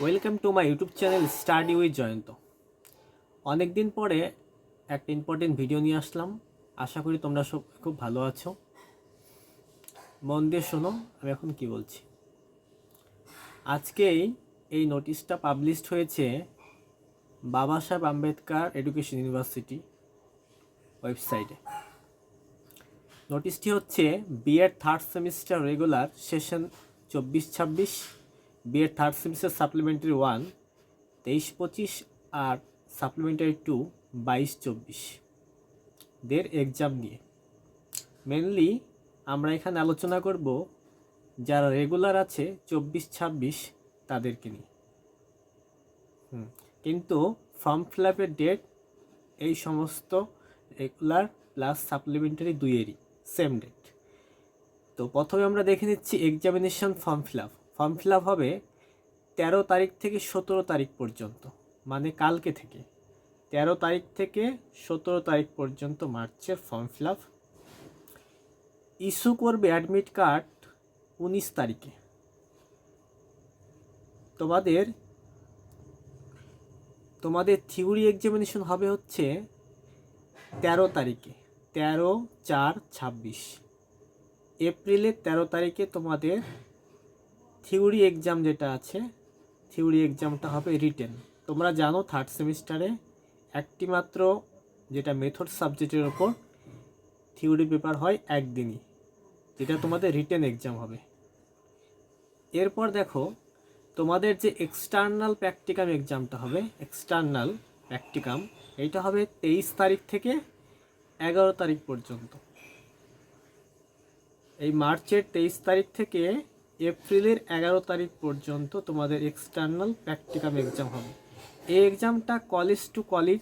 Welcome to my YouTube channel study with Jayanta. অনেক দিন পরে একটা ইম্পর্টেন্ট ভিডিও নিয়ে আসলাম। আশা করি তোমরা সব খুব ভালো আছো। মন দিয়ে শোনো আমি এখন কি বলছি। আজকেই এই নোটিশটা পাবলিশড হয়েছে বাবা সাহেব আম্বেদকর এডুকেশন ইউনিভার্সিটি ওয়েবসাইটে। নোটিশটি হচ্ছে BEd third semester regular session 24-26, BEd third semester supplementary 1 23-25 আর সাপ্লিমেন্টারি 2 22-24 দের এক্সাম নিয়ে। মেনলি আমরা এখানে আলোচনা করব যারা রেগুলার আছে 24-26 তাদেরকে নিয়ে। কিন্তু ফর্ম ফিল আপের ডেট এই সমস্ত রেগুলার প্লাস সাপ্লিমেন্টারি দুইয়েরই সেম ডেট। তো প্রথমে আমরা দেখে নিচ্ছি এক্সামিনেশন ফর্ম ফিল আপ হবে 13 তারিখ থেকে 17 তারিখ পর্যন্ত, মানে কালকে থেকে 13 তারিখ থেকে 17 তারিখ পর্যন্ত মার্চের ফর্ম ফিল আপ। ইস্যু করবে অ্যাডমিট কার্ড 19 তারিখে। তোমাদের থিওরি এক্সামিনেশন হবে হচ্ছে 13 তারিখে, 13/4/26। এপ্রিলের 13 তারিখে তোমাদের থিওরি এক্সাম যেটা আছে, থিওরি এক্সামটা হবে রিটেন। তোমরা জানো থার্ড সেমিস্টারে একটি মাত্র যেটা মেথড সাবজেক্টের ওপর থিওরি পেপার হয় একদিনই, যেটা তোমাদের রিটেন এক্সাম হবে। এরপর দেখো তোমাদের যে এক্সটার্নাল প্র্যাকটিকাম এক্সামটা হবে, এক্সটার্নাল প্র্যাকটিকাম এইটা হবে 23 তারিখ থেকে 11 তারিখ পর্যন্ত। এই মার্চের 23 তারিখ থেকে এপ্রিলের 11 তারিখ পর্যন্ত তোমাদের এক্সটার্নাল প্র্যাকটিকাম এক্সাম হবে। এই এক্সামটা কলেজ টু কলেজ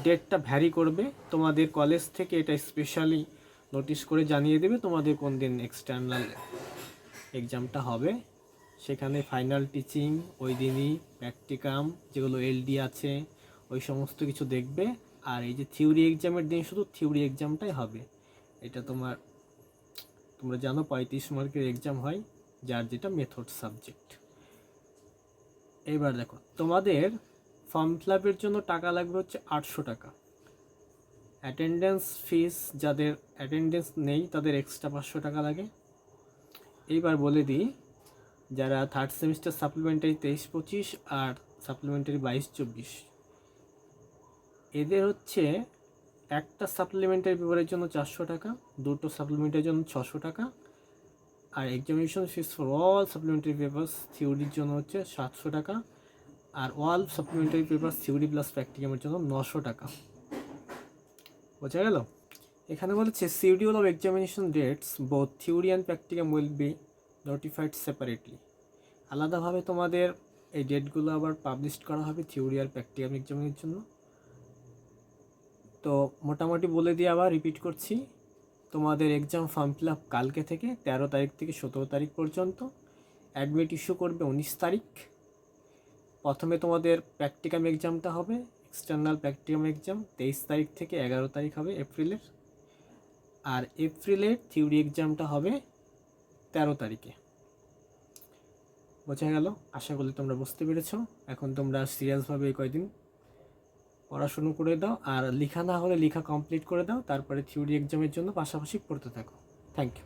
ডেটটা ভ্যারি করবে। তোমাদের কলেজ থেকে এটা স্পেশালি নোটিশ করে জানিয়ে দেবে তোমাদের কোন দিন এক্সটার্নাল এক্সামটা হবে। সেখানে ফাইনাল টিচিং ওই দিনই, প্র্যাকটিকাম যেগুলো এলডি আছে ওই সমস্ত কিছু দেখবে। আর এই যে থিওরি এক্সামের দিন শুধু থিওরি এক্সামটাই হবে। এটা তোমরা জানো 35 মার্কের এক্সাম হয়, যার যেটা মেথড সাবজেক্ট। এবার দেখো তোমাদের ফর্ম ফিল আপের জন্য টাকা লাগবে হচ্ছে 800 টাকা। অ্যাটেন্ডেন্স ফিস, যাদের অ্যাটেন্ডেন্স নেই তাদের এক্সট্রা 500 টাকা লাগে। এইবার বলে দিই, যারা থার্ড সেমিস্টার সাপ্লিমেন্টারি 23-25 আর সাপ্লিমেন্টারি 22-24 এদের হচ্ছে একটা সাপ্লিমেন্টারি পেপারের জন্য 400 টাকা, দুটো সাপ্লিমেন্টারির জন্য 600 টাকা, আর examination fees for all supplementary papers থিওরির জন্য হচ্ছে 700 টাকা, আর all supplementary papers theory plus প্র্যাকটিকামের জন্য 900 টাকা। বোঝা গেল? এখানে বলেছে schedule of examination dates both theory and practicum will be notified separately. আলাদাভাবে তোমাদের এই ডেটগুলো আবার পাবলিশ করা হবে থিওরি আর প্র্যাকটিকাম এক্সামের জন্য। তো মোটামুটি বলে দিয়ে আবার রিপিট করছি, তোমাদের এক্সাম ফর্ম ফিল আপ কালকে থেকে 13 তারিখ থেকে 17 তারিখ পর্যন্ত। অ্যাডমিট ইস্যু করবে 19 তারিখ। প্রথমে তোমাদের প্র্যাকটিকাম এক্সামটা হবে, এক্সটার্নাল প্র্যাকটিকাম এক্সাম 23 তারিখ থেকে 11 তারিখ হবে এপ্রিলের। আর এপ্রিলের থিওরি এক্সামটা হবে 13 তারিখে। বোঝা গেল? আশা করি তোমরা বুঝতে পেরেছো। এখন তোমরা সিরিয়াসভাবে এই কয়দিন পড়াশুনো করে দাও, আর লেখা না হলে লেখা কমপ্লিট করে দাও, তারপরে থিওরি এক্সামের জন্য পাশাপাশি পড়তে থাকো। Thank you.